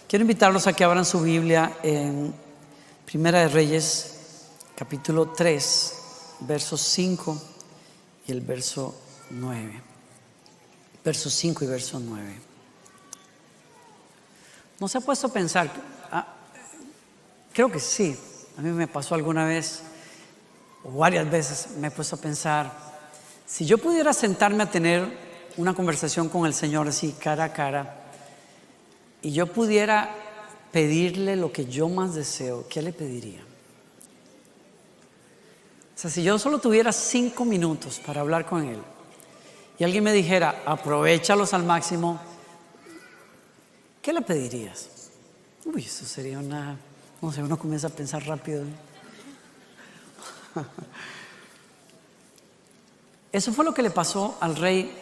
Quiero invitarlos a que abran su Biblia en Primera de Reyes, capítulo 3, versos 5 y el verso 9. Versos 5 y verso 9. ¿No se ha puesto a pensar? Creo que sí. A mí me pasó alguna vez, o varias veces me he puesto a pensar, si yo pudiera sentarme a tener una conversación con el Señor así, cara a cara, y yo pudiera pedirle lo que yo más deseo, ¿qué le pediría? O sea, si yo solo tuviera 5 minutos para hablar con Él, y alguien me dijera, aprovéchalos al máximo, ¿qué le pedirías? Uy, eso sería no sé, uno comienza a pensar rápido. Eso fue lo que le pasó al rey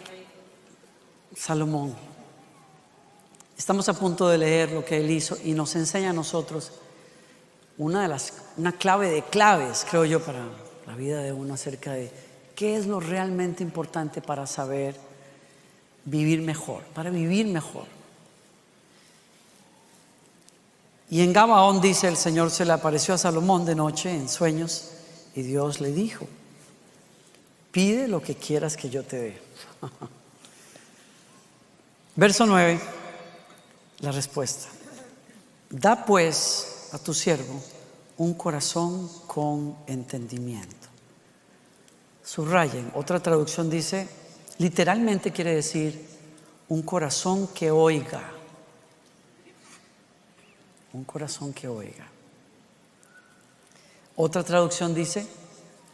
Salomón. Estamos a punto de leer lo que él hizo y nos enseña a nosotros una clave de claves, creo yo, para la vida de uno, acerca de qué es lo realmente importante para saber vivir mejor, para vivir mejor. Y en Gabaón, dice, el Señor se le apareció a Salomón de noche en sueños y Dios le dijo: pide lo que quieras que yo te dé. Verso 9, la respuesta: da pues a tu siervo un corazón con entendimiento. Subrayen, otra traducción dice, literalmente quiere decir un corazón que oiga. Un corazón que oiga. Otra traducción dice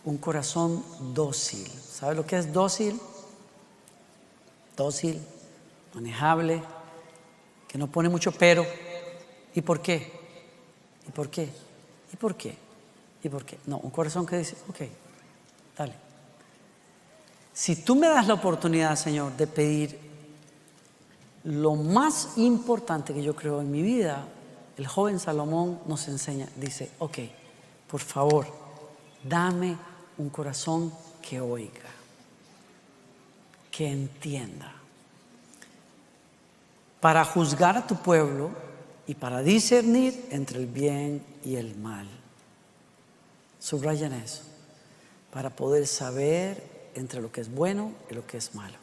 un corazón dócil. ¿Sabe lo que es dócil? Dócil, manejable, que no pone mucho pero. ¿Y por qué? ¿Y por qué? ¿Y por qué? ¿Y por qué? No, un corazón que dice, ok, dale. Si tú me das la oportunidad, Señor, de pedir lo más importante que yo creo en mi vida, el joven Salomón nos enseña, dice, ok, por favor, dame un corazón que oiga, que entienda, para juzgar a tu pueblo y para discernir entre el bien y el mal. Subrayen eso, para poder saber entre lo que es bueno y lo que es malo.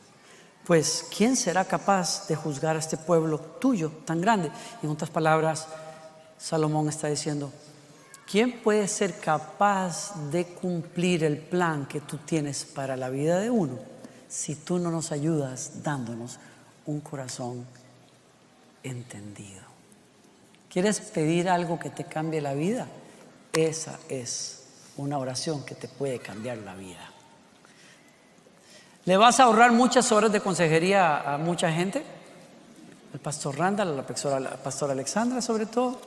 Pues, ¿quién será capaz de juzgar a este pueblo tuyo tan grande? En otras palabras, Salomón está diciendo, ¿quién puede ser capaz de cumplir el plan que tú tienes para la vida de uno si tú no nos ayudas dándonos un corazón entendido? ¿Quieres pedir algo que te cambie la vida? Esa es una oración que te puede cambiar la vida. ¿Le vas a ahorrar muchas horas de consejería a mucha gente? Al pastor Randall, a la pastora Alexandra sobre todo.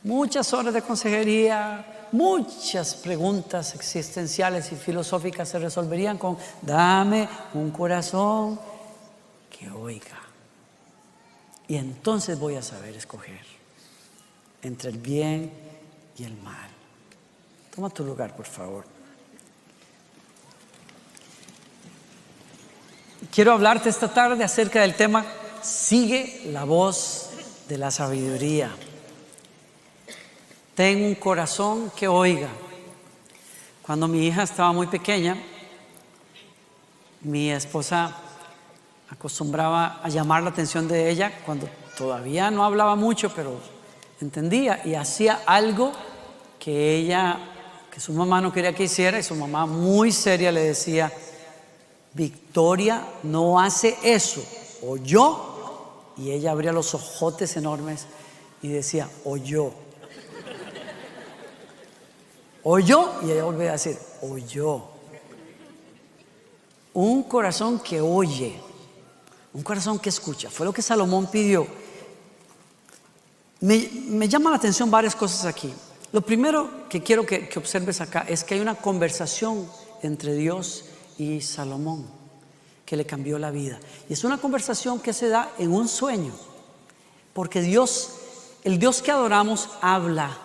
Muchas horas de consejería, muchas preguntas existenciales y filosóficas se resolverían con dame un corazón que oiga. Y entonces voy a saber escoger entre el bien y el mal. Toma tu lugar, por favor. Quiero hablarte esta tarde acerca del tema sigue la voz de la sabiduría. Ten un corazón que oiga. Cuando mi hija estaba muy pequeña, mi esposa acostumbraba a llamar la atención de ella cuando todavía no hablaba mucho, pero entendía y hacía algo que su mamá no quería que hiciera, y su mamá muy seria le decía: Victoria no hace eso, ¿oyó? Y ella abría los ojotes enormes y decía, oyó. ¿Oyó? Y ella volvía a decir, oyó. Un corazón que oye, un corazón que escucha, fue lo que Salomón pidió. Me llama la atención varias cosas aquí. Lo primero que quiero que observes acá es que hay una conversación entre Dios y Salomón que le cambió la vida. Y es una conversación que se da en un sueño, porque el Dios que adoramos habla,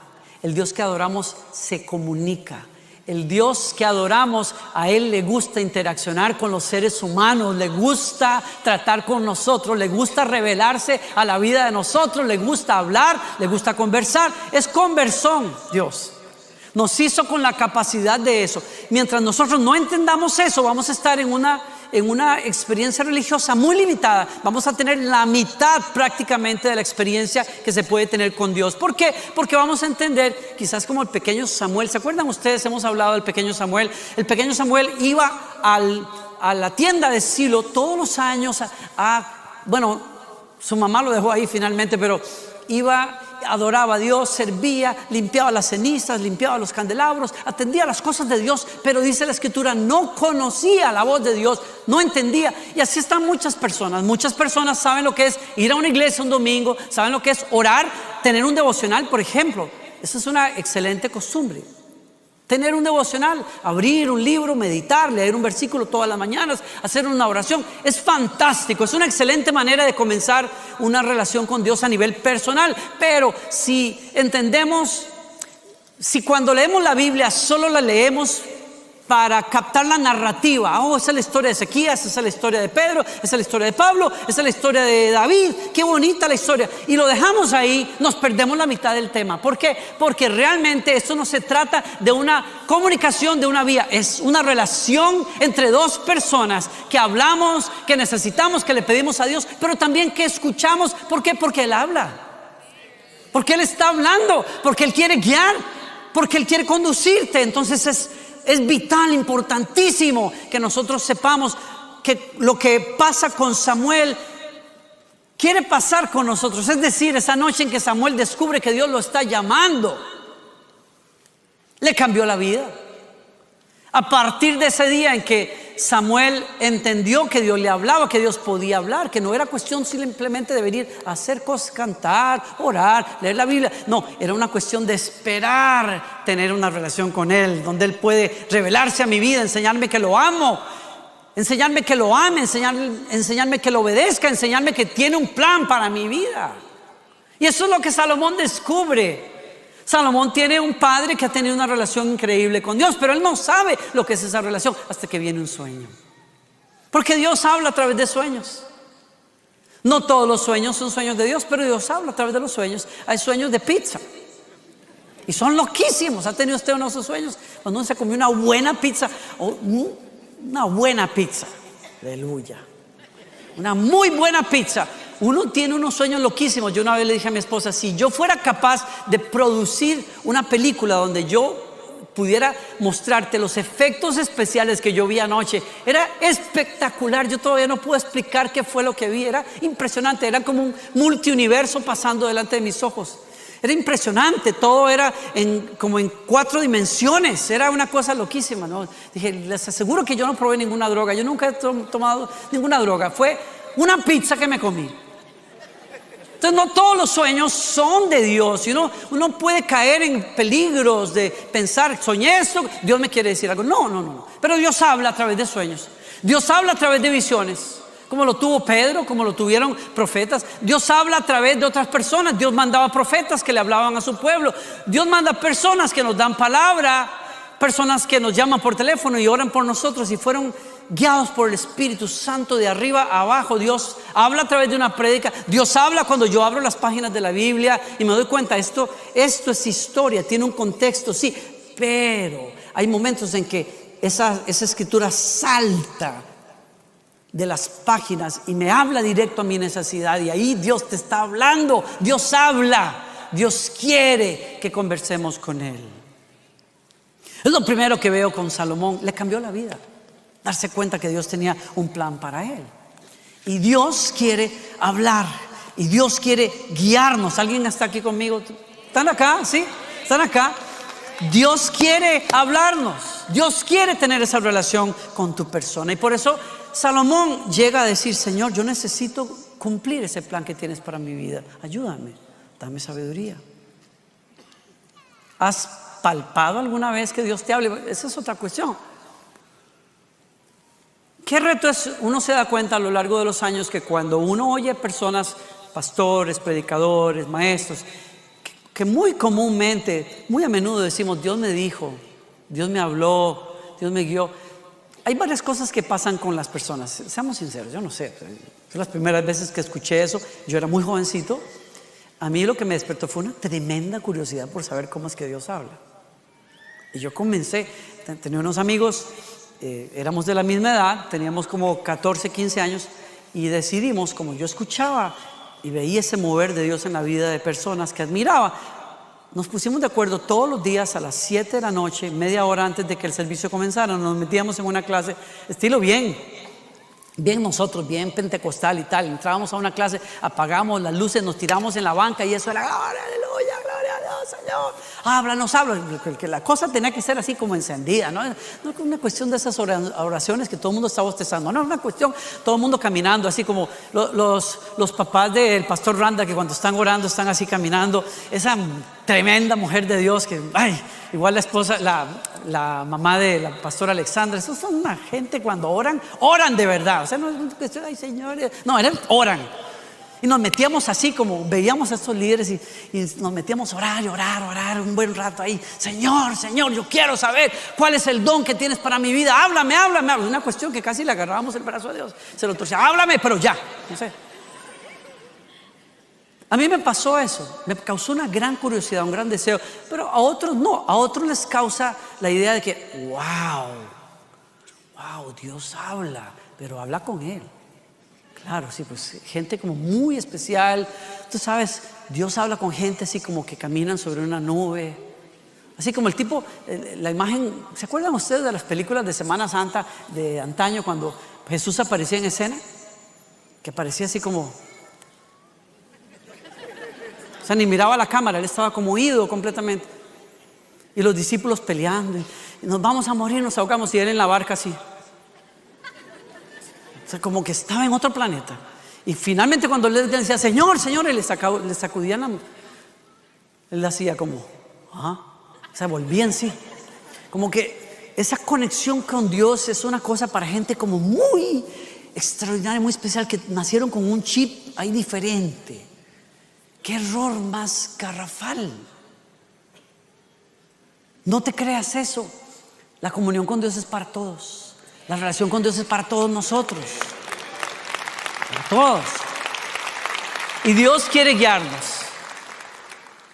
el Dios que adoramos se comunica, El Dios que adoramos, a Él le gusta interaccionar con los seres humanos, le gusta tratar con nosotros, le gusta revelarse a la vida de nosotros, le gusta hablar, le gusta conversar. Es conversón Dios. Nos hizo con la capacidad de eso. Mientras nosotros no entendamos eso, vamos a estar en una experiencia religiosa muy limitada. Vamos a tener la mitad prácticamente de la experiencia que se puede tener con Dios. ¿Por qué? Porque vamos a entender, quizás como el pequeño Samuel. ¿Se acuerdan ustedes? Hemos hablado del pequeño Samuel. El pequeño Samuel iba a la tienda de Silo todos los años bueno, su mamá lo dejó ahí finalmente, pero iba, adoraba a Dios, servía, limpiaba las cenizas, limpiaba los candelabros, atendía las cosas de Dios, pero dice la Escritura, no conocía la voz de Dios, no entendía. Y así están muchas personas saben lo que es ir a una iglesia un domingo, saben lo que es orar, tener un devocional, por ejemplo. Esa es una excelente costumbre. Tener un devocional, abrir un libro, meditar, leer un versículo todas las mañanas, hacer una oración, es fantástico, es una excelente manera de comenzar una relación con Dios a nivel personal. Pero si entendemos, si cuando leemos la Biblia solo la leemos para captar la narrativa, esa es la historia de Ezequías, esa es la historia de Pedro, esa es la historia de Pablo, esa es la historia de David, qué bonita la historia, y lo dejamos ahí, nos perdemos la mitad del tema. ¿Por qué? Porque realmente esto no se trata de una comunicación de una vía, es una relación entre dos personas que hablamos, que necesitamos, que le pedimos a Dios, pero también que escuchamos. ¿Por qué? Porque Él habla, porque Él está hablando, porque Él quiere guiar, porque Él quiere conducirte. Entonces es vital, importantísimo que nosotros sepamos que lo que pasa con Samuel quiere pasar con nosotros. Es decir, esa noche en que Samuel descubre que Dios lo está llamando, le cambió la vida. A partir de ese día en que Samuel entendió que Dios le hablaba, que Dios podía hablar, que no era cuestión simplemente de venir a hacer cosas, cantar, orar, leer la Biblia. No, era una cuestión de esperar tener una relación con Él, donde Él puede revelarse a mi vida, enseñarme que lo amo, enseñarme que lo ame, enseñarme que lo obedezca, enseñarme que tiene un plan para mi vida. Y eso es lo que Salomón descubre. Salomón tiene un padre que ha tenido una relación increíble con Dios, pero él no sabe lo que es esa relación hasta que viene un sueño. Porque Dios habla a través de sueños. No todos los sueños son sueños de Dios, pero Dios habla a través de los sueños. Hay sueños de pizza y son loquísimos. ¿Ha tenido usted uno de esos sueños? Cuando uno se comió una buena pizza, aleluya, una muy buena pizza. Uno tiene unos sueños loquísimos. Yo una vez le dije a mi esposa, si yo fuera capaz de producir una película donde yo pudiera mostrarte los efectos especiales que yo vi anoche, era espectacular. Yo todavía no puedo explicar qué fue lo que vi. Era impresionante, era como un multiuniverso pasando delante de mis ojos. Era impresionante, todo era como en 4 dimensiones. Era una cosa loquísima, ¿no? Dije, les aseguro que yo no probé ninguna droga. Yo nunca he tomado ninguna droga. Fue una pizza que me comí. Entonces no todos los sueños son de Dios. Y uno puede caer en peligros de pensar, soñé esto, Dios me quiere decir algo. No. Pero Dios habla a través de sueños. Dios habla a través de visiones, como lo tuvo Pedro, como lo tuvieron profetas. Dios habla a través de otras personas. Dios mandaba profetas que le hablaban a su pueblo. Dios manda personas que nos dan palabra, personas que nos llaman por teléfono y oran por nosotros y fueron guiados por el Espíritu Santo de arriba a abajo. Dios habla a través de una prédica. Dios habla cuando yo abro las páginas de la Biblia y me doy cuenta, esto es historia, tiene un contexto, sí, pero hay momentos en que esa escritura salta de las páginas y me habla directo a mi necesidad, y ahí Dios te está hablando. Dios habla, Dios quiere que conversemos con Él. Es lo primero que veo con Salomón. Le cambió la vida, darse cuenta que Dios tenía un plan para él. Y Dios quiere hablar, y Dios quiere guiarnos. ¿Alguien está aquí conmigo? ¿Están acá? ¿Sí? ¿Están acá? Dios quiere hablarnos. Dios quiere tener esa relación con tu persona. Y por eso Salomón llega a decir, Señor, yo necesito cumplir ese plan que tienes para mi vida. Ayúdame, dame sabiduría. ¿Has palpado alguna vez que Dios te hable? Esa es otra cuestión. ¿Qué reto es? Uno se da cuenta a lo largo de los años que cuando uno oye personas, pastores, predicadores, maestros, que muy comúnmente, muy a menudo decimos, Dios me dijo, Dios me habló, Dios me guió. Hay varias cosas que pasan con las personas, seamos sinceros, yo no sé. Las primeras veces que escuché eso, yo era muy jovencito. A mí lo que me despertó fue una tremenda curiosidad por saber cómo es que Dios habla. Y yo comencé, tenía unos amigos, éramos de la misma edad, teníamos como 14, 15 años, y decidimos, como yo escuchaba y veía ese mover de Dios en la vida de personas que admiraba, nos pusimos de acuerdo todos los días a las 7 de la noche, media hora antes de que el servicio comenzara. Nos metíamos en una clase, estilo bien nosotros, bien pentecostal y tal. Entrábamos a una clase, apagamos las luces, nos tiramos en la banca y eso era gloria, aleluya, gloria a Dios, Señor. Háblanos. Que la cosa tenía que ser así como encendida, no es una cuestión de esas oraciones que todo el mundo está bostezando, no es una cuestión, todo el mundo caminando, así como los papás del pastor Randa, que cuando están orando están así caminando. Esa tremenda mujer de Dios que, igual la esposa, la mamá de la pastora Alexandra, esos son una gente cuando oran de verdad. O sea, no es una cuestión, ay Señor, no, oran. Y nos metíamos así como veíamos a estos líderes y nos metíamos a orar un buen rato ahí. Señor, yo quiero saber cuál es el don que tienes para mi vida. Háblame. Una cuestión que casi le agarrábamos el brazo a Dios. Se lo torcía, háblame, pero ya, no sé. A mí me pasó eso, me causó una gran curiosidad, un gran deseo, pero a otros no, a otros les causa la idea de que, wow, Dios habla, pero habla con Él. Claro, sí, pues gente como muy especial, tú sabes, Dios habla con gente así como que caminan sobre una nube, así como el tipo, la imagen, ¿se acuerdan ustedes de las películas de Semana Santa de antaño cuando Jesús aparecía en escena? Que aparecía así como... O sea, ni miraba a la cámara, él estaba como ido completamente. Y los discípulos peleando, y nos vamos a morir, nos ahogamos, y él en la barca así. O sea, como que estaba en otro planeta. Y finalmente cuando él decía, Señor, él le sacudían él hacía como, o sea, volvía en sí. Como que esa conexión con Dios es una cosa para gente como muy extraordinaria, muy especial, que nacieron con un chip ahí diferente. ¡Qué error más garrafal! No te creas eso. La comunión con Dios es para todos. La relación con Dios es para todos nosotros. Para todos. Y Dios quiere guiarnos.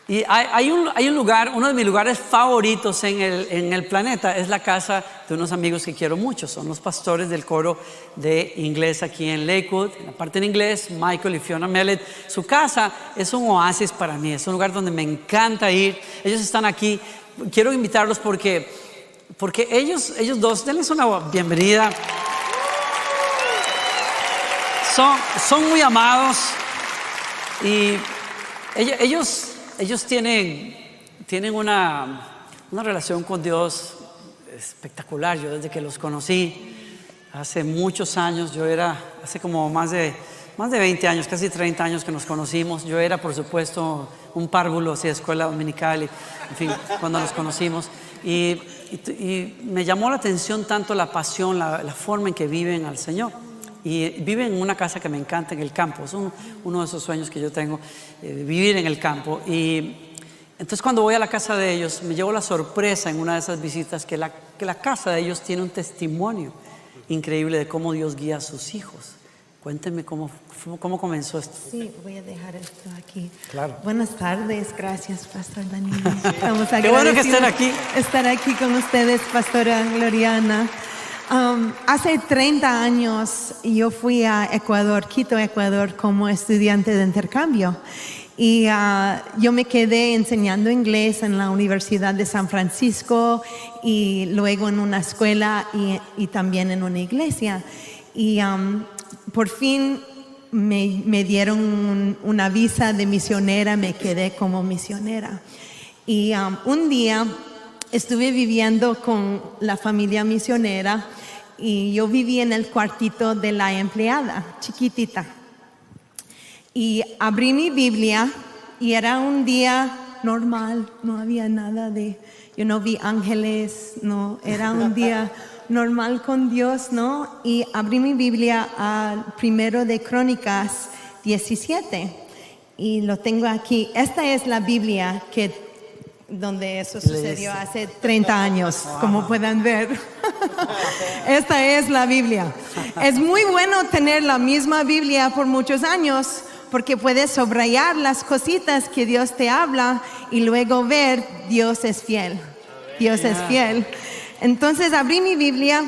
Y hay un lugar, uno de mis lugares favoritos en el planeta es la casa de unos amigos que quiero mucho. Son los pastores del coro de inglés aquí en Lakewood. En la parte en inglés, Michael y Fiona Mellet. Su casa es un oasis para mí. Es un lugar donde me encanta ir. Ellos están aquí. Quiero invitarlos porque ellos dos, denles una bienvenida. Son muy amados. Y ellos tienen una relación con Dios espectacular. Yo desde que los conocí hace muchos años, hace como más de 20 años, casi 30 años que nos conocimos. Yo era, por supuesto, un párvulo así de escuela dominical, en fin, cuando nos conocimos. Y me llamó la atención tanto la pasión, la forma en que viven al Señor. Y viven en una casa que me encanta en el campo. Es uno de esos sueños que yo tengo, vivir en el campo. Y entonces cuando voy a la casa de ellos, me llevo la sorpresa en una de esas visitas que la casa de ellos tiene un testimonio increíble de cómo Dios guía a sus hijos. Cuéntenme cómo comenzó esto. Sí, voy a dejar esto aquí. Claro. Buenas tardes, gracias, Pastor Daniel. Estamos Qué bueno que estén aquí. Estar aquí con ustedes, Pastora Gloriana. Hace 30 años yo fui a Ecuador, Quito, Ecuador, como estudiante de intercambio. Y yo me quedé enseñando inglés en la Universidad de San Francisco y luego en una escuela y también en una iglesia. Y por fin me dieron una visa de misionera, me quedé como misionera. Y un día estuve viviendo con la familia misionera y yo viví en el cuartito de la empleada, chiquitita. Y abrí mi Biblia y era un día normal, no había nada yo no vi ángeles, no, era un día normal con Dios, ¿no? Y abrí mi Biblia al 1 de Crónicas 17 y lo tengo aquí. Esta es la Biblia que donde eso sucedió hace 30 años, como pueden ver. Esta es la Biblia. Es muy bueno tener la misma Biblia por muchos años, porque puedes subrayar las cositas que Dios te habla y luego ver, Dios es fiel. Dios es fiel. Entonces abrí mi Biblia,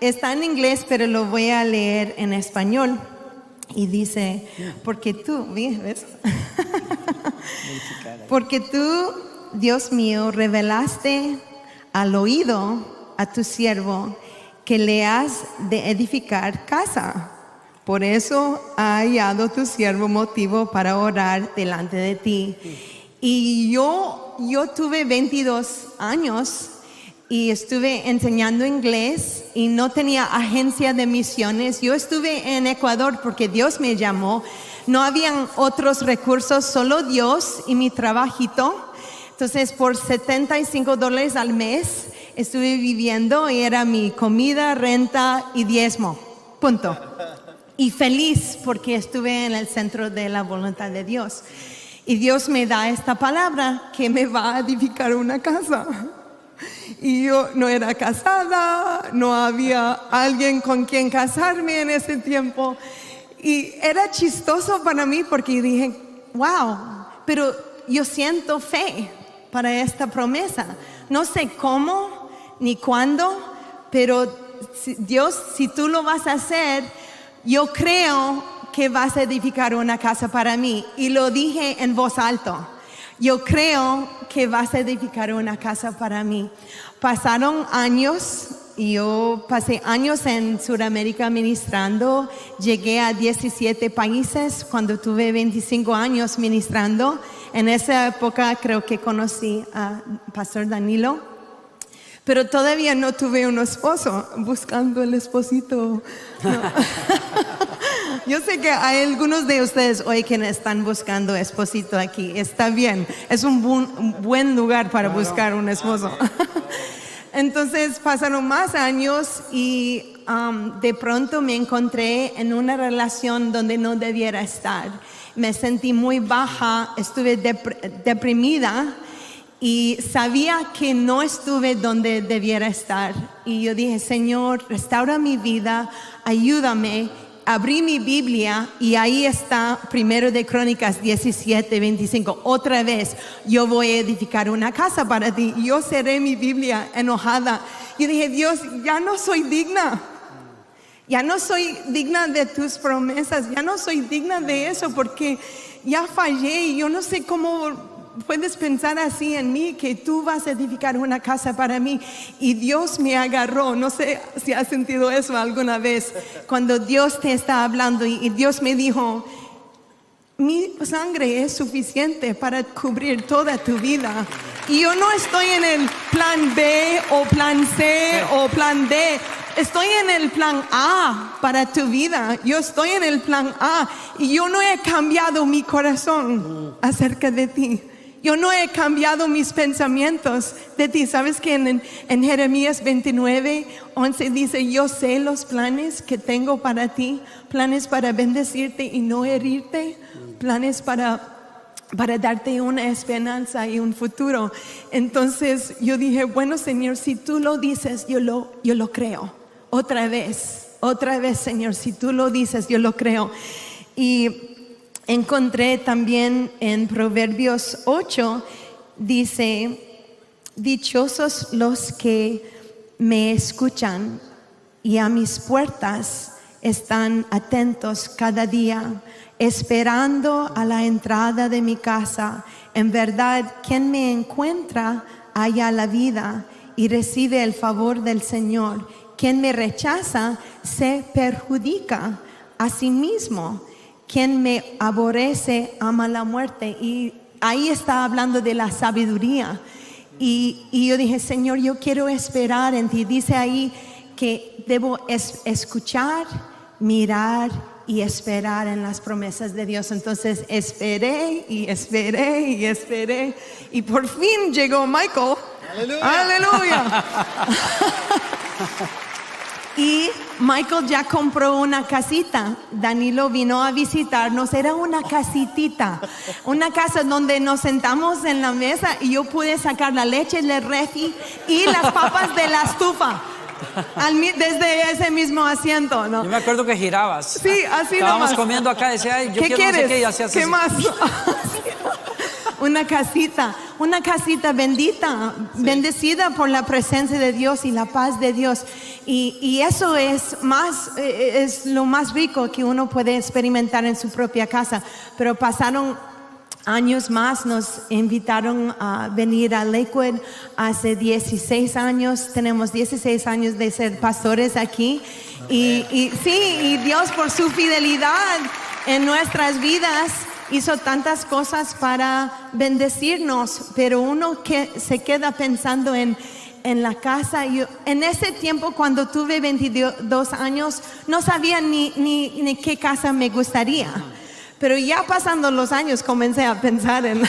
está en inglés, pero lo voy a leer en español. Y dice, porque tú, ¿ves? Porque tú, Dios mío, revelaste al oído a tu siervo que le has de edificar casa. Por eso ha hallado tu siervo motivo para orar delante de ti. Y yo tuve 22 años y estuve enseñando inglés y no tenía agencia de misiones. Yo estuve en Ecuador porque Dios me llamó. No habían otros recursos, solo Dios y mi trabajito. Entonces, por $75 al mes estuve viviendo y era mi comida, renta y diezmo. Punto. Y feliz porque estuve en el centro de la voluntad de Dios. Y Dios me da esta palabra que me va a edificar una casa. Y yo no era casada, no había alguien con quien casarme en ese tiempo. Y era chistoso para mí porque dije, wow, pero yo siento fe para esta promesa. No sé cómo ni cuándo, pero Dios, si tú lo vas a hacer, yo creo que vas a edificar una casa para mí. Y lo dije en voz alta. Yo creo que vas a edificar una casa para mí. Pasaron años y yo pasé años en Sudamérica ministrando. Llegué a 17 países cuando tuve 25 años ministrando. En esa época creo que conocí a Pastor Danilo. Pero todavía no tuve un esposo, buscando el esposito. No. Yo sé que hay algunos de ustedes hoy que están buscando esposito aquí. Está bien, es un buen lugar para buscar un esposo. Entonces pasaron más años y de pronto me encontré en una relación donde no debiera estar. Me sentí muy baja, estuve deprimida. Y sabía que no estuve donde debiera estar. Y yo dije, Señor, restaura mi vida, ayúdame. Abrí mi Biblia y ahí está 1 de Crónicas 17:25. Otra vez, yo voy a edificar una casa para ti. Yo cerré mi Biblia enojada. Yo dije, Dios, ya no soy digna. Ya no soy digna de tus promesas. Ya no soy digna de eso porque ya fallé y yo no sé cómo puedes pensar así en mí, que tú vas a edificar una casa para mí. Y Dios me agarró. No sé si has sentido eso alguna vez, cuando Dios te está hablando y Dios me dijo, mi sangre es suficiente para cubrir toda tu vida. Y yo no estoy en el plan B o plan C o plan D. Estoy en el plan A para tu vida. Yo estoy en el plan A y yo no he cambiado mi corazón acerca de ti. Yo no he cambiado mis pensamientos de ti. ¿Sabes que en Jeremías 29:11 dice, yo sé los planes que tengo para ti, planes para bendecirte y no herirte, planes para darte una esperanza y un futuro? Entonces yo dije, bueno, Señor, si tú lo dices, yo lo creo. Otra vez, Señor, si tú lo dices, yo lo creo. Y encontré también en Proverbios 8, dice, dichosos los que me escuchan y a mis puertas están atentos cada día, esperando a la entrada de mi casa. En verdad, quien me encuentra halla la vida y recibe el favor del Señor. Quien me rechaza se perjudica a sí mismo. Quien me aborrece ama la muerte. Y ahí está hablando de la sabiduría. Y yo dije, Señor, yo quiero esperar en ti. Dice ahí que debo escuchar, mirar y esperar en las promesas de Dios. Entonces esperé y esperé y esperé. Y por fin llegó Michael. ¡Aleluya! ¡Aleluya! Y Michael ya compró una casita. Danilo vino a visitarnos. Era una casitita, una casa donde nos sentamos en la mesa y yo pude sacar la leche del refri y las papas de la estufa desde ese mismo asiento, ¿no? Yo me acuerdo que girabas. Sí, así Estábamos nomás. comiendo acá, decía, ay, yo ¿Qué quiero quieres? no sé qué, y hacías ¿Qué así. más? Una casita bendita, bendecida por la presencia de Dios y la paz de Dios. Y eso es lo más rico que uno puede experimentar en su propia casa. Pero pasaron años más, nos invitaron a venir a Lakewood hace 16 años. Tenemos 16 años de ser pastores aquí. Y Dios por su fidelidad en nuestras vidas hizo tantas cosas para bendecirnos, pero uno que se queda pensando en la casa. Yo, en ese tiempo, cuando tuve 22 años, no sabía ni qué casa me gustaría. Pero ya pasando los años comencé a pensar en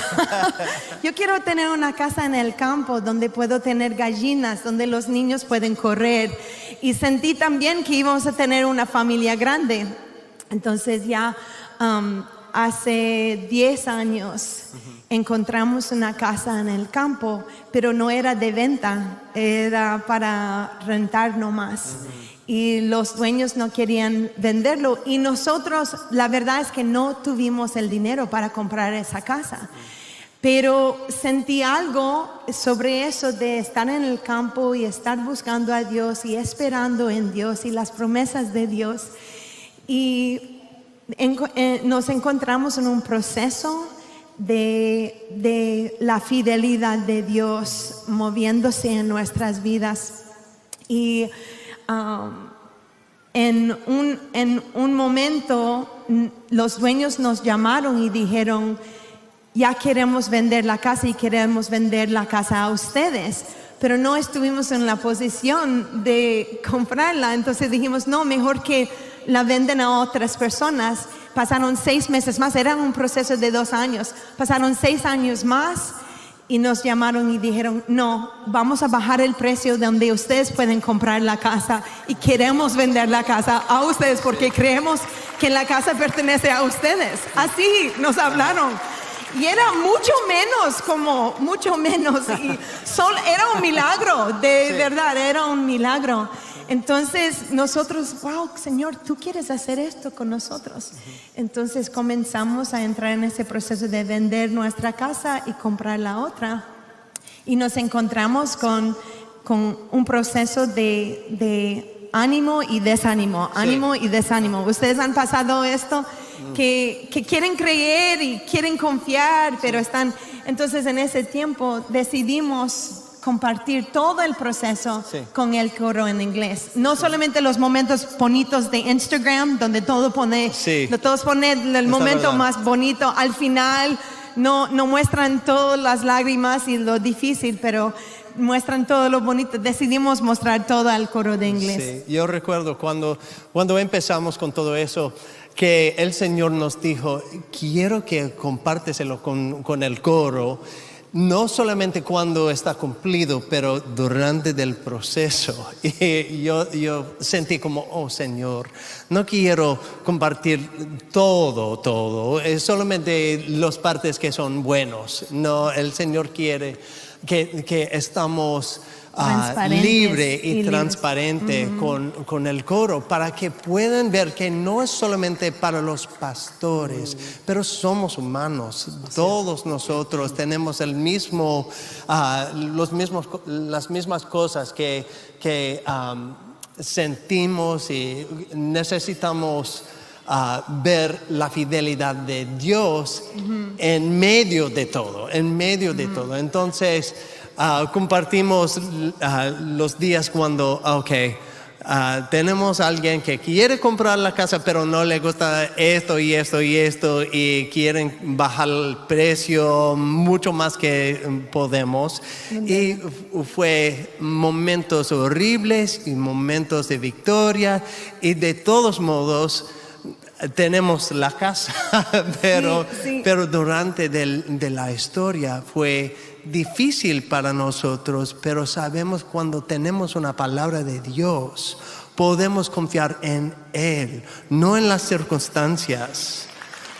yo quiero tener una casa en el campo donde puedo tener gallinas, donde los niños pueden correr. Y sentí también que íbamos a tener una familia grande. Entonces ya hace 10 años encontramos una casa en el campo, pero no era de venta, era para rentar nomás. Y los dueños no querían venderlo y nosotros, la verdad es que no tuvimos el dinero para comprar esa casa. Pero sentí algo sobre eso de estar en el campo y estar buscando a Dios y esperando en Dios y las promesas de Dios. Y nos encontramos en un proceso de la fidelidad de Dios moviéndose en nuestras vidas. Y en un momento los dueños nos llamaron y dijeron, ya queremos vender la casa y queremos vender la casa a ustedes, pero no estuvimos en la posición de comprarla. Entonces dijimos, no, mejor que la venden a otras personas. Pasaron 6 meses más, era un proceso de 2 años. Pasaron 6 años más y nos llamaron y dijeron, no, vamos a bajar el precio donde ustedes pueden comprar la casa y queremos vender la casa a ustedes porque creemos que la casa pertenece a ustedes. Así nos hablaron. Y era mucho menos. Y era un milagro, de verdad, era un milagro. Entonces nosotros, wow, Señor, tú quieres hacer esto con nosotros. Entonces comenzamos a entrar en ese proceso de vender nuestra casa y comprar la otra. Y nos encontramos con un proceso de ánimo y desánimo, ánimo y desánimo. ¿Ustedes han pasado esto? Que quieren creer y quieren confiar, pero están... Entonces en ese tiempo decidimos compartir todo el proceso con el coro en inglés. No solamente los momentos bonitos de Instagram, donde todos ponen el momento más bonito. Al final no muestran todas las lágrimas y lo difícil, pero muestran todo lo bonito. Decidimos mostrar todo al coro de inglés. Sí, yo recuerdo cuando empezamos con todo eso, que el Señor nos dijo, quiero que compárteselo con el coro, no solamente cuando está cumplido, pero durante el proceso. Y yo sentí como, oh Señor, no quiero compartir todo, es solamente las partes que son buenos. No, el Señor quiere que estamos libre y transparente con el coro, para que puedan ver que no es solamente para los pastores, pero somos humanos. Todos nosotros tenemos las mismas cosas que sentimos y necesitamos ver la fidelidad de Dios en medio de todo, Entonces, compartimos los días cuando, tenemos a alguien que quiere comprar la casa, pero no le gusta esto y quieren bajar el precio mucho más que podemos. Y fue momentos horribles y momentos de victoria, y de todos modos tenemos la casa, pero durante de la historia fue difícil para nosotros, pero sabemos cuando tenemos una palabra de Dios, podemos confiar en Él, no en las circunstancias.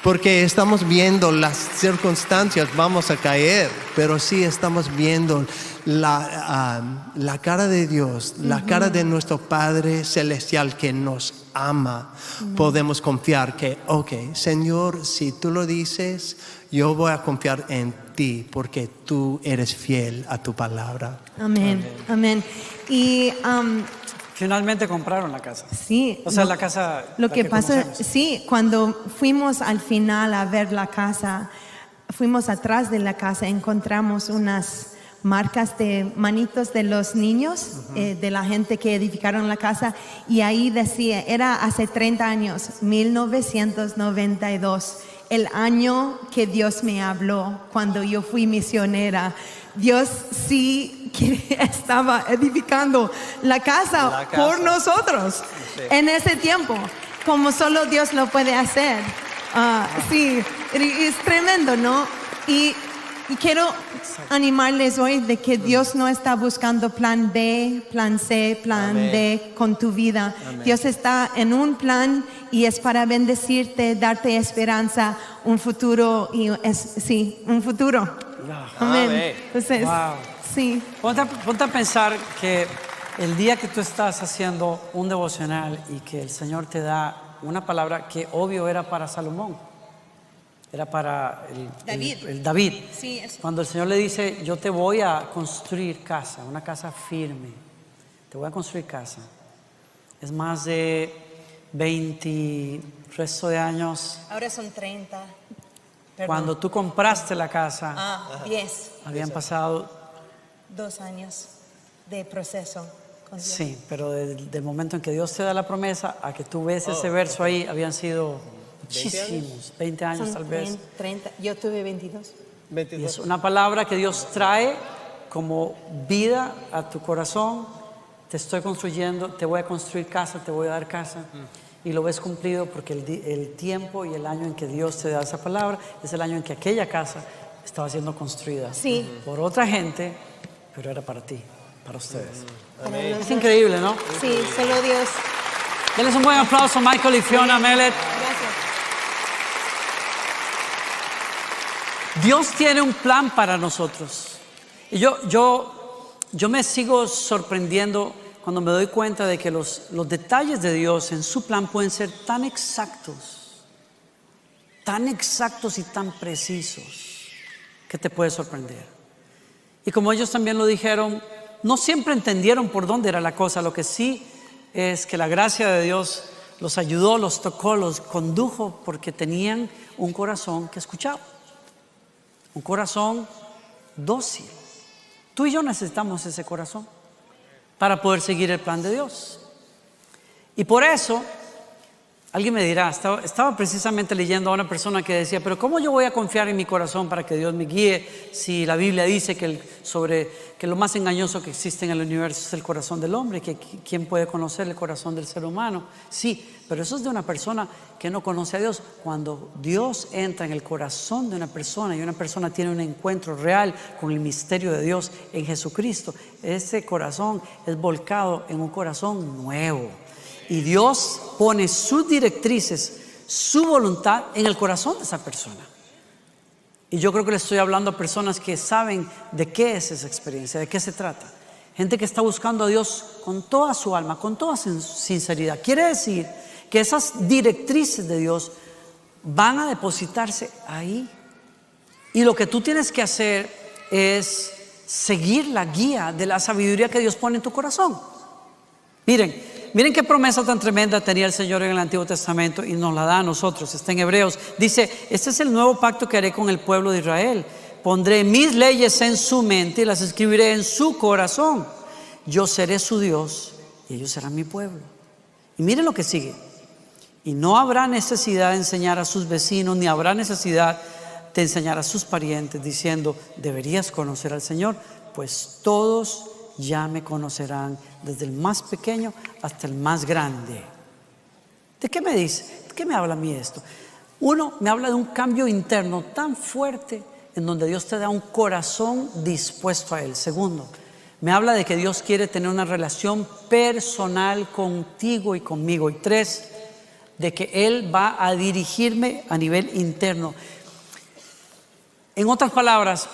Porque estamos viendo las circunstancias, vamos a caer, pero sí estamos viendo la cara de Dios, la cara de nuestro Padre Celestial que nos ama. Podemos confiar que, ok, Señor, si tú lo dices, yo voy a confiar en ti porque tú eres fiel a tu palabra. Amén, amén. Y Finalmente compraron la casa. sí. O sea, la casa. Lo la que pasa, conocemos. sí, cuando fuimos al final a ver la casa, fuimos atrás de la casa, encontramos unas marcas de manitos de los niños, de la gente que edificaron la casa, y ahí decía, era hace 30 años, 1992, el año que Dios me habló cuando yo fui misionera. Dios sí que estaba edificando la casa por nosotros en ese tiempo, como solo Dios lo puede hacer. Sí, es tremendo, ¿no? Y quiero animarles hoy de que Dios no está buscando plan B, plan C, plan D con tu vida. Dios está en un plan y es para bendecirte, darte esperanza, un futuro y un futuro. Amén. Entonces, Wow. sí. Ponte a pensar que el día que tú estás haciendo un devocional y que el Señor te da una palabra que obvio era para Salomón, era para el David. Sí, eso. Cuando el Señor le dice, yo te voy a construir casa, una casa firme, te voy a construir casa. Es más de 20 resto de años. Ahora son 30. Cuando tú compraste la casa, 10. habían pasado. 2 años de proceso con Dios. Sí, pero del momento en que Dios te da la promesa a que tú ves ese verso ahí, habían sido muchísimos, 20 años tal vez. 30. Yo tuve 22. Y es una palabra que Dios trae como vida a tu corazón. Te estoy construyendo, te voy a construir casa, te voy a dar casa. Y lo ves cumplido porque el tiempo y el año en que Dios te da esa palabra es el año en que aquella casa estaba siendo construida por otra gente, pero era para ti, para ustedes. Es increíble, ¿no? Sí, solo Dios. Denles un buen aplauso a Michael y Fiona Mellet. Gracias. Dios tiene un plan para nosotros. Y yo me sigo sorprendiendo cuando me doy cuenta de que los detalles de Dios en su plan pueden ser tan exactos y tan precisos, que te puede sorprender. Y como ellos también lo dijeron, no siempre entendieron por dónde era la cosa. Lo que sí es que la gracia de Dios los ayudó, los tocó, los condujo, porque tenían un corazón que escuchaba, un corazón dócil. Tú y yo necesitamos ese corazón para poder seguir el plan de Dios. Y por eso, alguien me dirá, estaba precisamente leyendo a una persona que decía, pero ¿cómo yo voy a confiar en mi corazón para que Dios me guíe si la Biblia dice que lo más engañoso que existe en el universo es el corazón del hombre, que quién puede conocer el corazón del ser humano? Sí, pero eso es de una persona que no conoce a Dios. Cuando Dios entra en el corazón de una persona y una persona tiene un encuentro real con el misterio de Dios en Jesucristo, ese corazón es volcado en un corazón nuevo. Y Dios pone sus directrices, su voluntad en el corazón de esa persona. Y yo creo que le estoy hablando a personas que saben de qué es esa experiencia, de qué se trata. Gente que está buscando a Dios con toda su alma, con toda sinceridad. Quiere decir que esas directrices de Dios van a depositarse ahí. Y lo que tú tienes que hacer es seguir la guía de la sabiduría que Dios pone en tu corazón. Miren qué promesa tan tremenda tenía el Señor en el Antiguo Testamento y nos la da a nosotros. Está en Hebreos. Dice, este es el nuevo pacto que haré con el pueblo de Israel. Pondré mis leyes en su mente y las escribiré en su corazón. Yo seré su Dios y ellos serán mi pueblo. Y miren lo que sigue. Y no habrá necesidad de enseñar a sus vecinos, ni habrá necesidad de enseñar a sus parientes, diciendo, deberías conocer al Señor, pues todos ya me conocerán, desde el más pequeño hasta el más grande. ¿De qué me dice? ¿De qué me habla a mí esto? Uno, me habla de un cambio interno tan fuerte en donde Dios te da un corazón dispuesto a Él. Segundo, Me habla de que Dios quiere tener una relación personal contigo y conmigo. Y 3, de que Él va a dirigirme a nivel interno. En otras palabras,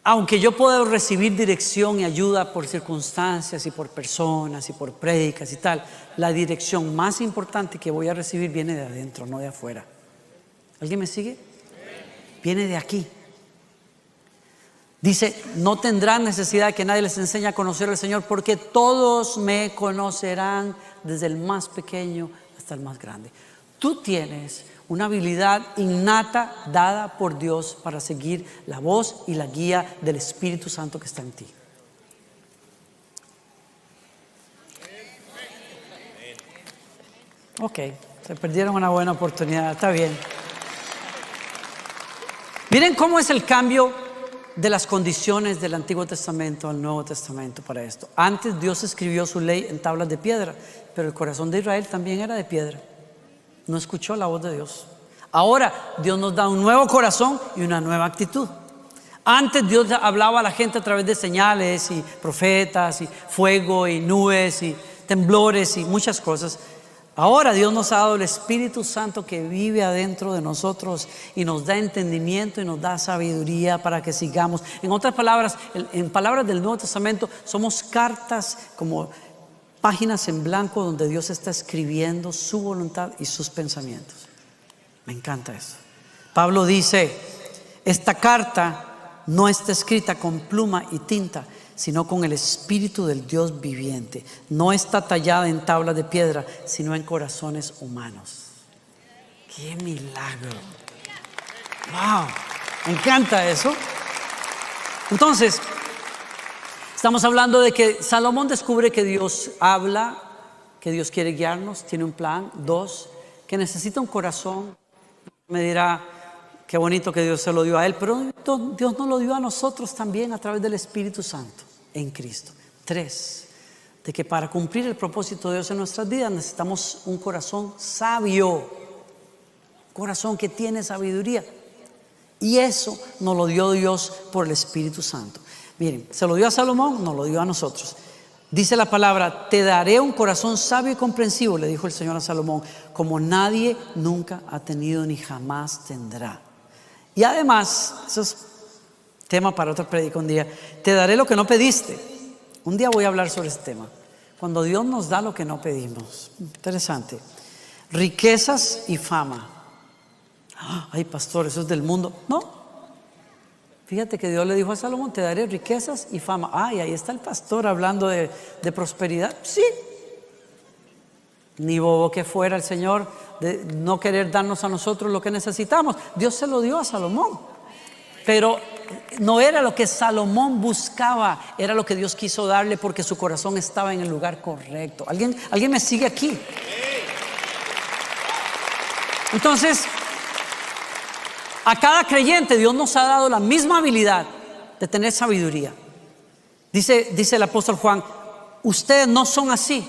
aunque yo puedo recibir dirección y ayuda por circunstancias y por personas y por prédicas y tal, la dirección más importante que voy a recibir viene de adentro, no de afuera. ¿Alguien me sigue? Viene de aquí. Dice, no tendrán necesidad de que nadie les enseñe a conocer al Señor, porque todos me conocerán, desde el más pequeño hasta el más grande. Tú tienes una habilidad innata dada por Dios para seguir la voz y la guía del Espíritu Santo que está en ti. Ok, se perdieron una buena oportunidad, está bien. Miren cómo es el cambio de las condiciones del Antiguo Testamento al Nuevo Testamento para esto. Antes Dios escribió su ley en tablas de piedra, pero el corazón de Israel también era de piedra. No escuchó la voz de Dios. Ahora Dios nos da un nuevo corazón y una nueva actitud. Antes Dios hablaba a la gente a través de señales y profetas y fuego y nubes y temblores y muchas cosas. Ahora Dios nos ha dado el Espíritu Santo que vive adentro de nosotros y nos da entendimiento y nos da sabiduría para que sigamos. En otras palabras, en palabras del Nuevo Testamento, somos cartas como páginas en blanco donde Dios está escribiendo su voluntad y sus pensamientos. Me encanta eso. Pablo dice, esta carta no está escrita con pluma y tinta, sino con el Espíritu del Dios viviente. No está tallada en tablas de piedra, sino en corazones humanos. ¡Qué milagro! ¡Wow! Me encanta eso. Entonces, estamos hablando de que Salomón descubre que Dios habla, que Dios quiere guiarnos, tiene un plan. 2, que necesita un corazón. Me dirá, qué bonito que Dios se lo dio a él, pero Dios nos lo dio a nosotros también a través del Espíritu Santo en Cristo. 3, de que para cumplir el propósito de Dios en nuestras vidas necesitamos un corazón sabio, corazón que tiene sabiduría, y eso nos lo dio Dios por el Espíritu Santo. Miren, se lo dio a Salomón, nos lo dio a nosotros. Dice la palabra, te daré un corazón sabio y comprensivo, le dijo el Señor a Salomón, como nadie nunca ha tenido ni jamás tendrá. Y además, eso es tema para otra predica un día, te daré lo que no pediste. Un día voy a hablar sobre este tema. Cuando Dios nos da lo que no pedimos. Interesante. Riquezas y fama. Ay, pastor, eso es del mundo. No. Fíjate que Dios le dijo a Salomón, te daré riquezas y fama. Ay, ahí está el pastor hablando de prosperidad. Sí. Ni bobo que fuera el Señor de no querer darnos a nosotros lo que necesitamos. Dios se lo dio a Salomón. Pero no era lo que Salomón buscaba, era lo que Dios quiso darle porque su corazón estaba en el lugar correcto. ¿Alguien me sigue aquí? Entonces, a cada creyente Dios nos ha dado la misma habilidad de tener sabiduría. Dice el apóstol Juan, ustedes no son así,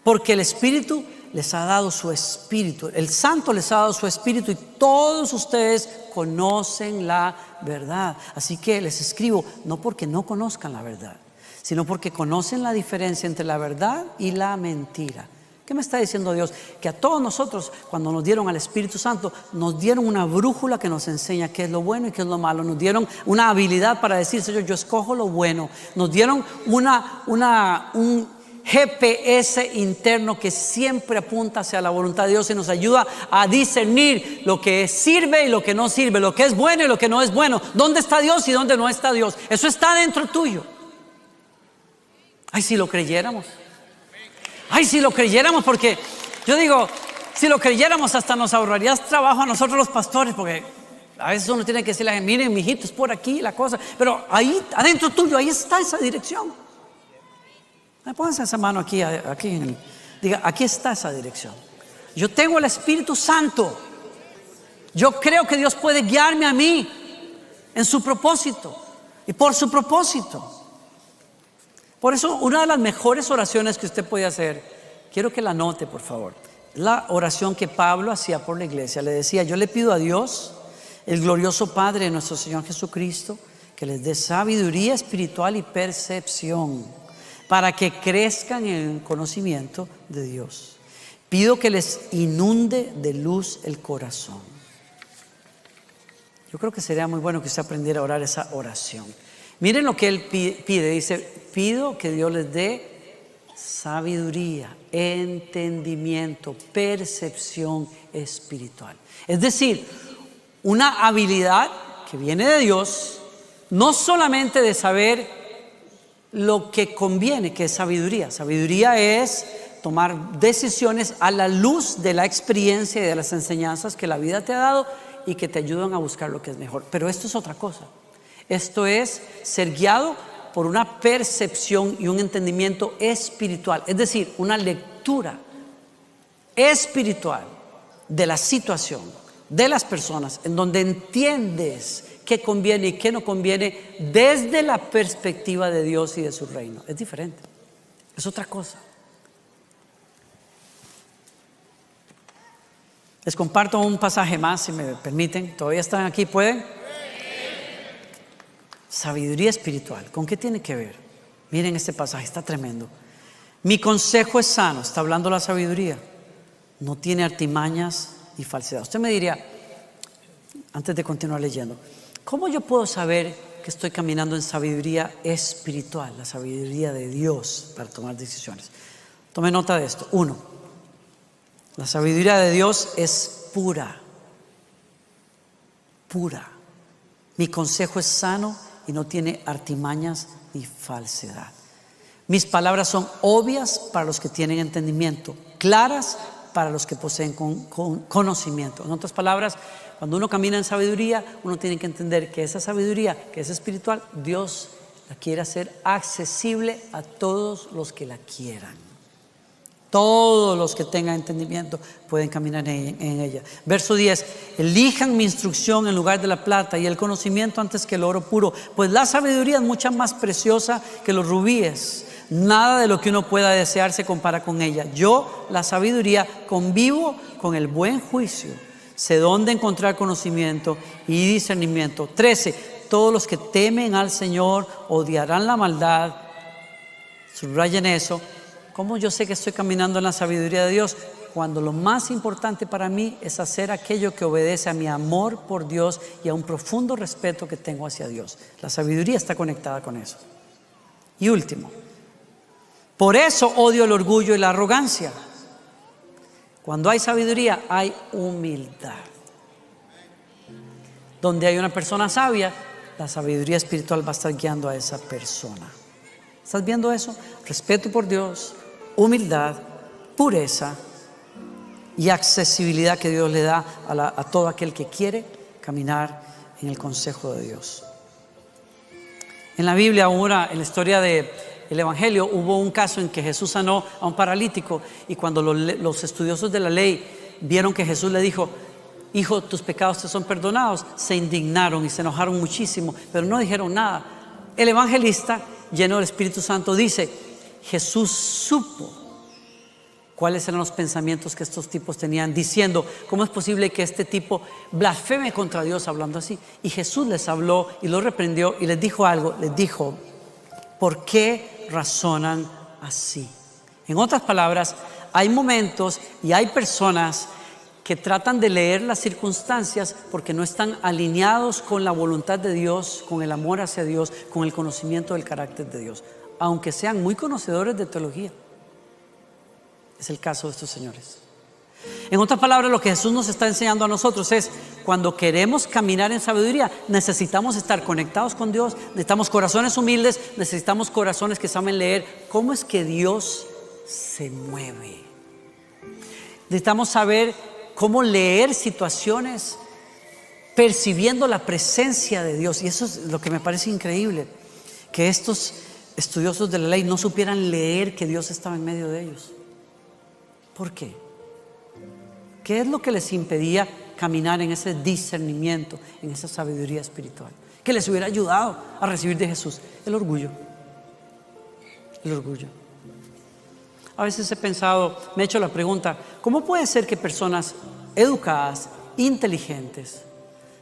porque el Espíritu les ha dado su Espíritu. El Santo les ha dado su Espíritu y todos ustedes conocen la verdad. Así que les escribo, no porque no conozcan la verdad, sino porque conocen la diferencia entre la verdad y la mentira. ¿Qué me está diciendo Dios? Que a todos nosotros, cuando nos dieron al Espíritu Santo, nos dieron una brújula que nos enseña qué es lo bueno y qué es lo malo. Nos dieron una habilidad para decir, Señor, yo escojo lo bueno. Nos dieron un GPS interno que siempre apunta hacia la voluntad de Dios y nos ayuda a discernir lo que sirve y lo que no sirve, lo que es bueno y lo que no es bueno, dónde está Dios y dónde no está Dios. Eso está dentro tuyo. Ay, si lo creyéramos. Ay, si lo creyéramos, porque yo digo, si lo creyéramos hasta nos ahorrarías trabajo a nosotros los pastores, porque a veces uno tiene que decirle, miren, mijito, es por aquí la cosa, pero ahí, adentro tuyo, ahí está esa dirección. Pónganse esa mano aquí diga, aquí está esa dirección. Yo tengo el Espíritu Santo. Yo creo que Dios puede guiarme a mí en su propósito y por su propósito. Por eso, una de las mejores oraciones que usted puede hacer, quiero que la anote, por favor, la oración que Pablo hacía por la iglesia. Le decía, yo le pido a Dios, el glorioso Padre de nuestro Señor Jesucristo, que les dé sabiduría espiritual y percepción, para que crezcan en el conocimiento de Dios. Pido que les inunde de luz el corazón. Yo creo que sería muy bueno que usted aprendiera a orar esa oración. Miren lo que él pide. Dice, pido que Dios les dé sabiduría, entendimiento, percepción espiritual. Es decir, una habilidad que viene de Dios, no solamente de saber lo que conviene, que es sabiduría. Sabiduría es tomar decisiones a la luz de la experiencia y de las enseñanzas que la vida te ha dado y que te ayudan a buscar lo que es mejor. Pero esto es otra cosa. Esto es ser guiado por una percepción y un entendimiento espiritual, es decir, una lectura espiritual de la situación, de las personas, en donde entiendes qué conviene y qué no conviene desde la perspectiva de Dios y de su reino. Es diferente, es otra cosa. Les comparto un pasaje más, si me permiten. ¿Todavía están aquí? ¿Pueden? Sabiduría espiritual. ¿Con qué tiene que ver? Miren este pasaje, está tremendo. Mi consejo es sano, está hablando la sabiduría. No tiene artimañas ni falsedad. Usted me diría, antes de continuar leyendo, ¿cómo yo puedo saber que estoy caminando en sabiduría espiritual? La sabiduría de Dios para tomar decisiones. Tome nota de esto. 1. La sabiduría de Dios es pura. Pura. Mi consejo es sano y no tiene artimañas ni falsedad. Mis palabras son obvias para los que tienen entendimiento, claras para los que poseen conocimiento. En otras palabras, cuando uno camina en sabiduría, uno tiene que entender que esa sabiduría, que es espiritual, Dios la quiere hacer accesible a todos los que la quieran. Todos los que tengan entendimiento pueden caminar en ella. Verso 10, elijan mi instrucción en lugar de la plata y el conocimiento antes que el oro puro, pues la sabiduría es mucho más preciosa que los rubíes. Nada de lo que uno pueda desear se compara con ella. Yo, la sabiduría, convivo con el buen juicio. Sé dónde encontrar conocimiento y discernimiento. 13, todos los que temen al Señor odiarán la maldad. Subrayen eso. ¿Cómo yo sé que estoy caminando en la sabiduría de Dios? Cuando lo más importante para mí es hacer aquello que obedece a mi amor por Dios y a un profundo respeto que tengo hacia Dios. La sabiduría está conectada con eso. Y último, por eso odio el orgullo y la arrogancia. Cuando hay sabiduría, hay humildad. Donde hay una persona sabia, la sabiduría espiritual va a estar guiando a esa persona. ¿Estás viendo eso? Respeto por Dios, humildad, pureza y accesibilidad que Dios le da a todo aquel que quiere caminar en el consejo de Dios. En la Biblia, ahora en la historia del Evangelio, hubo un caso en que Jesús sanó a un paralítico, y cuando los estudiosos de la ley vieron que Jesús le dijo: hijo, tus pecados te son perdonados, se indignaron y se enojaron muchísimo, pero no dijeron nada. El evangelista, lleno del Espíritu Santo, dice: Jesús supo cuáles eran los pensamientos que estos tipos tenían, diciendo: ¿cómo es posible que este tipo blasfeme contra Dios hablando así? Y Jesús les habló y los reprendió y les dijo algo. Les dijo: ¿por qué razonan así? En otras palabras, hay momentos y hay personas que tratan de leer las circunstancias porque no están alineados con la voluntad de Dios, con el amor hacia Dios, con el conocimiento del carácter de Dios, aunque sean muy conocedores de teología. Es el caso de estos señores. En otras palabras, lo que Jesús nos está enseñando a nosotros es: cuando queremos caminar en sabiduría, necesitamos estar conectados con Dios, necesitamos corazones humildes, necesitamos corazones que saben leer cómo es que Dios se mueve. Necesitamos saber cómo leer situaciones percibiendo la presencia de Dios. Y eso es lo que me parece increíble, que estos estudiosos de la ley no supieran leer que Dios estaba en medio de ellos. ¿Por qué? ¿Qué es lo que les impedía caminar en ese discernimiento, en esa sabiduría espiritual, que les hubiera ayudado a recibir de Jesús? El orgullo. El orgullo. A veces he pensado, me he hecho la pregunta: ¿cómo puede ser que personas educadas, inteligentes,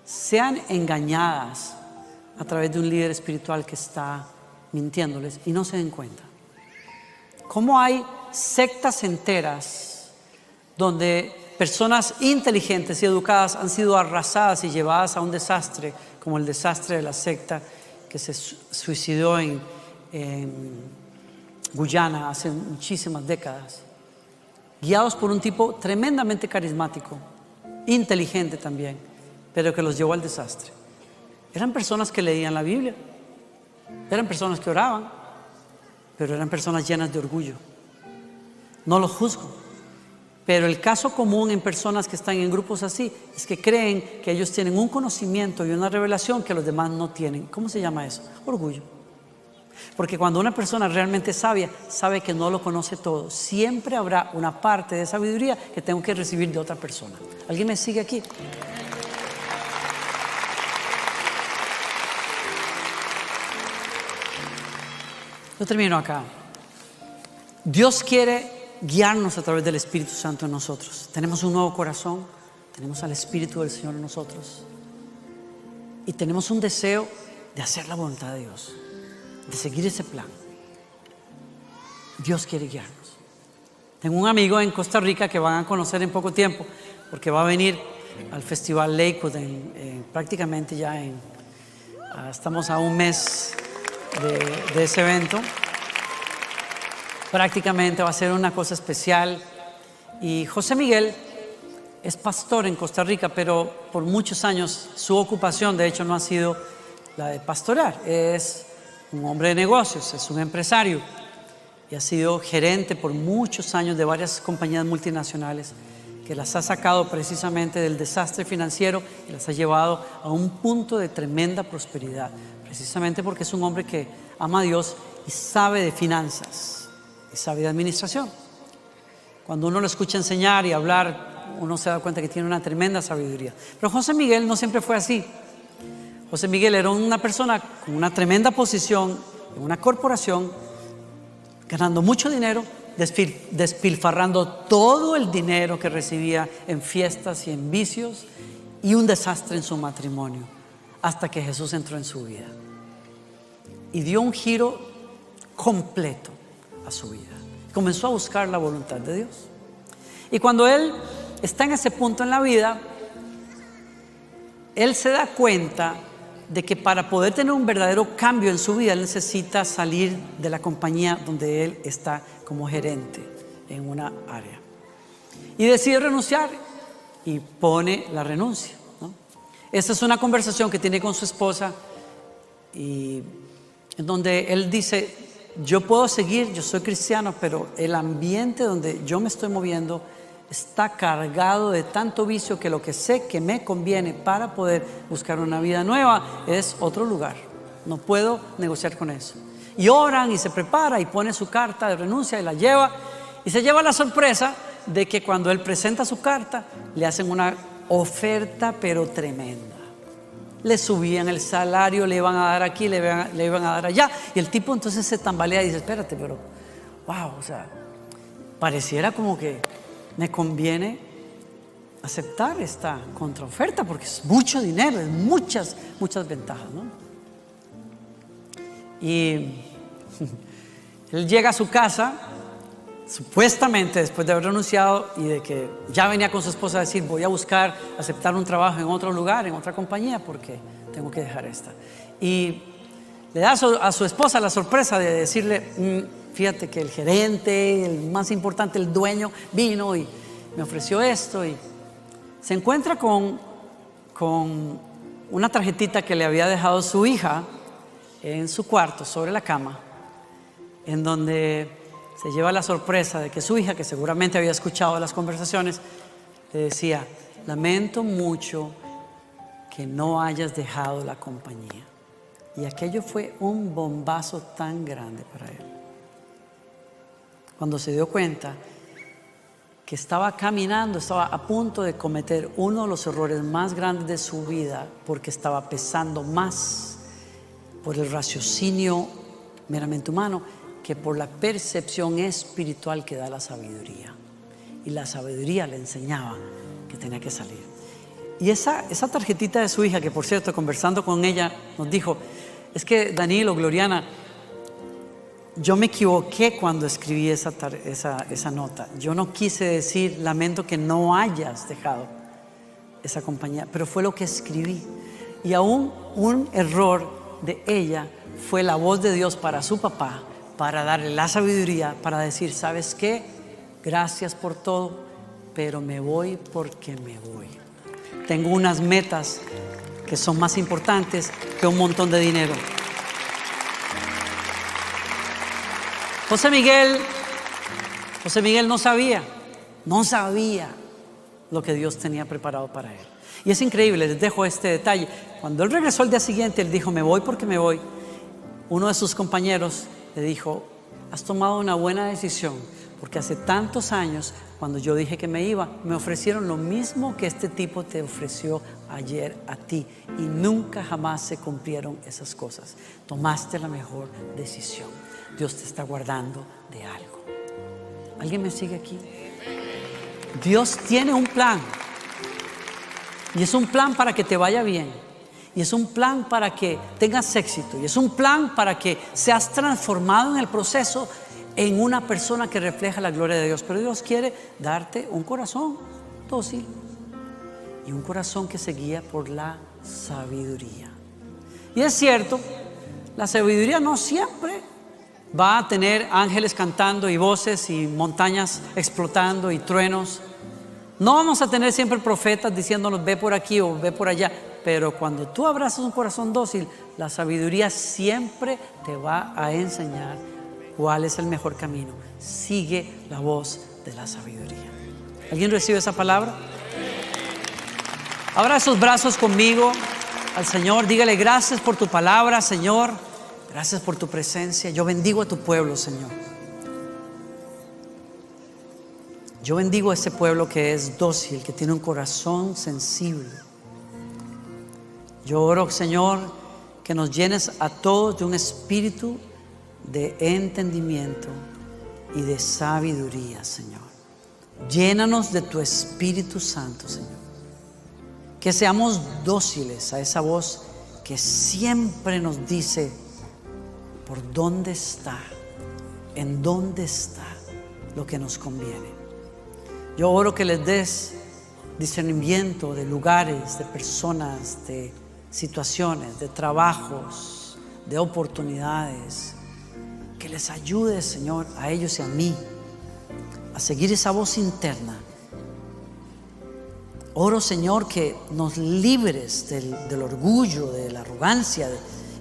sean engañadas a través de un líder espiritual que está mintiéndoles y no se den cuenta. ¿Cómo hay sectas enteras donde personas inteligentes y educadas han sido arrasadas y llevadas a un desastre, como el desastre de la secta que se suicidó en Guyana hace muchísimas décadas, guiados por un tipo tremendamente carismático, inteligente también, pero que los llevó al desastre? Eran personas que leían la Biblia, eran personas que oraban, pero eran personas llenas de orgullo. No los juzgo, pero el caso común en personas que están en grupos así es que creen que ellos tienen un conocimiento y una revelación que los demás no tienen. ¿Cómo se llama eso? Orgullo. Porque cuando una persona realmente sabia sabe que no lo conoce todo, siempre habrá una parte de sabiduría que tengo que recibir de otra persona. ¿Alguien me sigue aquí? Yo termino acá. Dios quiere guiarnos a través del Espíritu Santo en nosotros. Tenemos un nuevo corazón, tenemos al Espíritu del Señor en nosotros y tenemos un deseo de hacer la voluntad de Dios, de seguir ese plan. Dios quiere guiarnos. Tengo un amigo en Costa Rica que van a conocer en poco tiempo, porque va a venir al Festival Lakewood prácticamente ya estamos a un mes de ese evento. Prácticamente va a ser una cosa especial. Y José Miguel es pastor en Costa Rica, pero por muchos años su ocupación de hecho no ha sido la de pastorar. Es un hombre de negocios, es un empresario y ha sido gerente por muchos años de varias compañías multinacionales que las ha sacado precisamente del desastre financiero y las ha llevado a un punto de tremenda prosperidad, precisamente porque es un hombre que ama a Dios y sabe de finanzas y sabe de administración. Cuando uno lo escucha enseñar y hablar, uno se da cuenta que tiene una tremenda sabiduría. Pero José Miguel no siempre fue así. José Miguel era una persona con una tremenda posición en una corporación, ganando mucho dinero, despilfarrando todo el dinero que recibía en fiestas y en vicios, y un desastre en su matrimonio, hasta que Jesús entró en su vida y dio un giro completo a su vida. Comenzó a buscar la voluntad de Dios. Y cuando él está en ese punto en la vida, él se da cuenta de que para poder tener un verdadero cambio en su vida, él necesita salir de la compañía donde él está como gerente en una área. Y decide renunciar y pone la renuncia, ¿no? Esta es una conversación que tiene con su esposa y en donde él dice: yo puedo seguir, yo soy cristiano, pero el ambiente donde yo me estoy moviendo está cargado de tanto vicio que lo que sé que me conviene para poder buscar una vida nueva es otro lugar. No puedo negociar con eso. Y oran y se prepara y pone su carta de renuncia y la lleva, y se lleva la sorpresa de que cuando él presenta su carta le hacen una oferta pero tremenda. Le subían el salario, le iban a dar aquí, le iban a dar allá, y el tipo entonces se tambalea y dice: espérate, pero wow, o sea, pareciera como que me conviene aceptar esta contraoferta porque es mucho dinero, es muchas ventajas, ¿no? Y él llega a su casa, supuestamente después de haber renunciado y de que ya venía con su esposa a decir: voy a buscar aceptar un trabajo en otro lugar, en otra compañía, porque tengo que dejar esta. Y le da a su esposa la sorpresa de decirle: fíjate que el gerente, el más importante, el dueño, vino y me ofreció esto. Y se encuentra con una tarjetita que le había dejado su hija en su cuarto, sobre la cama, en donde se lleva la sorpresa de que su hija, que seguramente había escuchado las conversaciones, le decía: lamento mucho que no hayas dejado la compañía. Y aquello fue un bombazo tan grande para él, cuando se dio cuenta que estaba caminando, estaba a punto de cometer uno de los errores más grandes de su vida, porque estaba pesando más por el raciocinio meramente humano que por la percepción espiritual que da la sabiduría. Y la sabiduría le enseñaba que tenía que salir. Y esa tarjetita de su hija, que por cierto, conversando con ella, nos dijo, es que Danilo, Gloriana, yo me equivoqué cuando escribí esa nota. Yo no quise decir, lamento que no hayas dejado esa compañía, pero fue lo que escribí. Y aún un error de ella fue la voz de Dios para su papá, para darle la sabiduría, para decir, ¿sabes qué? Gracias por todo, pero me voy porque me voy. Tengo unas metas que son más importantes que un montón de dinero. José Miguel no sabía lo que Dios tenía preparado para él. Y es increíble, les dejo este detalle. Cuando él regresó el día siguiente, él dijo, me voy porque me voy. Uno de sus compañeros le dijo, has tomado una buena decisión, porque hace tantos años, cuando yo dije que me iba, me ofrecieron lo mismo que este tipo te ofreció ayer a ti, y nunca jamás se cumplieron esas cosas. Tomaste la mejor decisión. Dios te está guardando de algo. ¿Alguien me sigue aquí? Dios tiene un plan, y es un plan para que te vaya bien, y es un plan para que tengas éxito, y es un plan para que seas transformado en el proceso en una persona que refleja la gloria de Dios. Pero Dios quiere darte un corazón dócil y un corazón que se guía por la sabiduría. Y es cierto, la sabiduría no siempre va a tener ángeles cantando y voces y montañas explotando y truenos. No vamos a tener siempre profetas diciéndonos ve por aquí o ve por allá. Pero cuando tú abrazas un corazón dócil, la sabiduría siempre te va a enseñar cuál es el mejor camino. Sigue la voz de la sabiduría. ¿Alguien recibe esa palabra? Abra sus brazos conmigo al Señor. Dígale, gracias por tu palabra, Señor. Gracias por tu presencia. Yo bendigo a tu pueblo, Señor. Yo bendigo a ese pueblo que es dócil, que tiene un corazón sensible. Yo oro, Señor, que nos llenes a todos de un espíritu de entendimiento y de sabiduría, Señor. Llénanos de tu Espíritu Santo, Señor. Que seamos dóciles a esa voz que siempre nos dice por dónde está, en dónde está lo que nos conviene. Yo oro que les des discernimiento de lugares, de personas, de situaciones, de trabajos, de oportunidades. Que les ayude, Señor, a ellos y a mí a seguir esa voz interna. Oro, Señor, que nos libres del orgullo, de la arrogancia,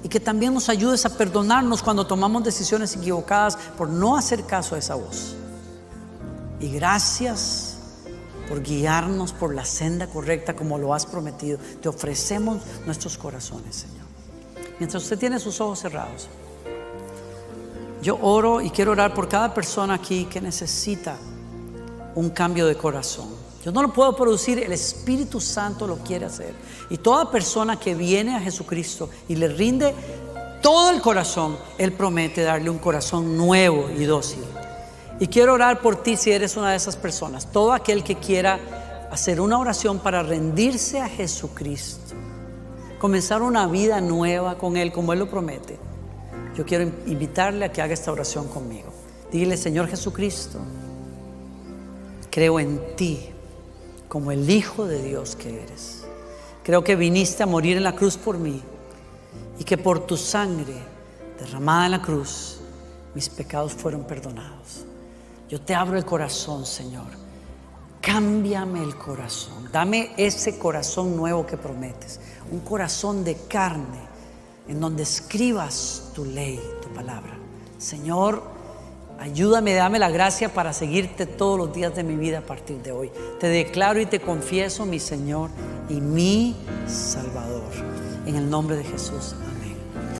y que también nos ayudes a perdonarnos cuando tomamos decisiones equivocadas por no hacer caso a esa voz. Y gracias por guiarnos por la senda correcta como lo has prometido. Te ofrecemos nuestros corazones, Señor. Mientras usted tiene sus ojos cerrados, yo oro y quiero orar por cada persona aquí que necesita un cambio de corazón. Yo no lo puedo producir, el Espíritu Santo lo quiere hacer. Y toda persona que viene a Jesucristo y le rinde todo el corazón, Él promete darle un corazón nuevo y dócil. Y quiero orar por ti si eres una de esas personas. Todo aquel que quiera hacer una oración para rendirse a Jesucristo, comenzar una vida nueva con Él como Él lo promete. Yo quiero invitarle a que haga esta oración conmigo. Dile, Señor Jesucristo, creo en ti como el Hijo de Dios que eres. Creo que viniste a morir en la cruz por mí y que por tu sangre derramada en la cruz mis pecados fueron perdonados. Yo te abro el corazón, Señor. Cámbiame el corazón. Dame ese corazón nuevo que prometes. Un corazón de carne en donde escribas tu ley, tu palabra. Señor, ayúdame, dame la gracia para seguirte todos los días de mi vida a partir de hoy. Te declaro y te confieso mi Señor y mi Salvador. En el nombre de Jesús.